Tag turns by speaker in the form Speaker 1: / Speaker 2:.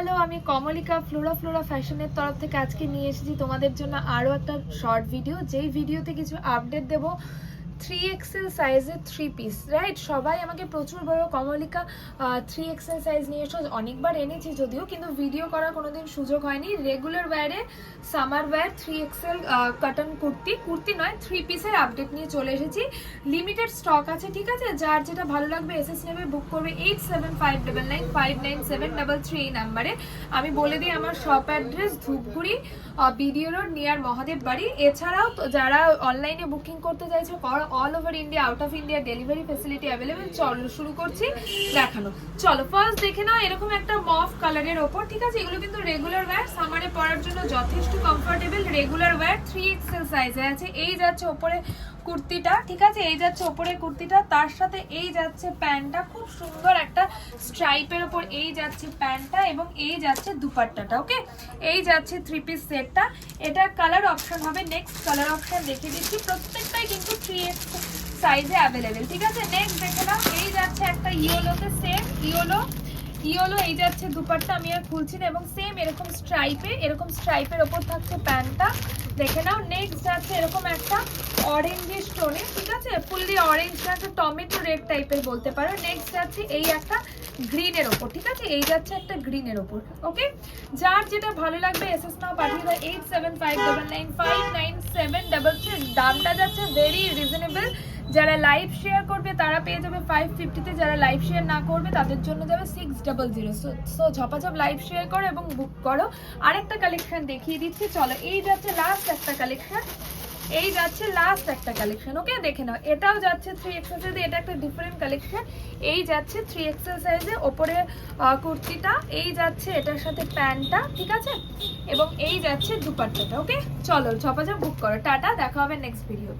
Speaker 1: Hello, আমি Kamalika Flora ফ্যাশনের তরফ থেকে আজকে নিয়ে এসেছি তোমাদের জন্য আরও একটা শর্ট ভিডিও, যেই ভিডিওতে কিছু আপডেট দেবো 3XL সাইজের 3 পিস। রাইট, সবাই আমাকে প্রচুর বড় কমলিকা 3XL সাইজ নিয়ে এসো, অনেকবার এনেছি যদিও, কিন্তু ভিডিও করার কোনোদিন সুযোগ হয়নি। রেগুলার ওয়্যারে summer wear 3XL cotton kurti নয় 3 পিসের আপডেট নিয়ে চলে এসেছি। লিমিটেড স্টক আছে, ঠিক আছে? যার যেটা ভালো লাগবে এসএস নেবে, বুক করবে 875999599733 এই নাম্বারে। আমি বলে দিই আমার shop address Dhupguri BDO road near Mahadev বাড়ি। এছাড়াও যারা অনলাইনে বুকিং করতে চাইছো all over India, out of India delivery facility available. চলো শুরু করছি দেখানো। চলো ফার্স্ট দেখে নাও, এরকম একটা মফ কালারের ওপর, ঠিক আছে? এগুলো কিন্তু রেগুলার ওয়্যার, সামারে পরার জন্য যথেষ্ট কমফোর্টেবল। রেগুলার ওয়্যার 3XL সাইজে আছে। এই যাচ্ছে ওপরে কুর্তিটা, ঠিক আছে? এই যাচ্ছে ওপরে কুর্তিটা, তার সাথে এই যাচ্ছে প্যান্টটা, খুব সুন্দর একটা স্ট্রাইপের ওপর এই যাচ্ছে প্যান্টটা, এবং এই যাচ্ছে দুপাট্টাটা। ওকে, এই যাচ্ছে 3 পিস সেটটা। এটার কালার অপশন হবে, নেক্সট কালার অপশন দেখে দিচ্ছি। প্রত্যেকটাই কিন্তু 3X সাইজে অ্যাভেলেবেল, ঠিক আছে? নেক্সট দেখে নাও, এই যাচ্ছে একটা ইয়েলোতে, সেম ইয়েলো এই যাচ্ছে দুপাট্টা, আমি আর খুলছি না, এবং সেম এরকম স্ট্রাইপের ওপর থাকছে প্যান্টটা, দেখে নাও। নেক্সট যাচ্ছে এরকম একটা অরেঞ্জিশ টোনে, ঠিক আছে? ফুললি অরেঞ্জ না, একটা টমেটো রেড টাইপের বলতে পারো। নেক্সট যাচ্ছে এই একটা গ্রিনের ওপর, ঠিক আছে? এই যাচ্ছে একটা গ্রিনের ওপর। ওকে, যার যেটা ভালো লাগবে এসএস নাও পাঠিয়ে দাও 875999599733। দামটা যাচ্ছে ভেরি রিজনেবল। যারা লাইভ শেয়ার করবে তারা পেয়ে যাবে 550-তে, যারা লাইভ শেয়ার না করবে তাদের জন্য যাবে 600। সো ঝপাঝপ লাইভ শেয়ার করো এবং বুক করো। আরেকটা কালেকশন দেখিয়ে দিচ্ছি, চলো। এই যাচ্ছে লাস্ট একটা কালেকশন, ওকে দেখে নাও। এটাও যাচ্ছে 3XL সাইজে, এটা একটা ডিফারেন্ট কালেকশন। এই যাচ্ছে 3XL সাইজে ওপরে কুর্তিটা, এই যাচ্ছে এটার সাথে প্যান্টটা, ঠিক আছে? এবং এই যাচ্ছে দুপাট্টাটা। ওকে, চলো ঝপাঝপ বুক করো। টাটা, দেখা হবে নেক্সট ভিডিও।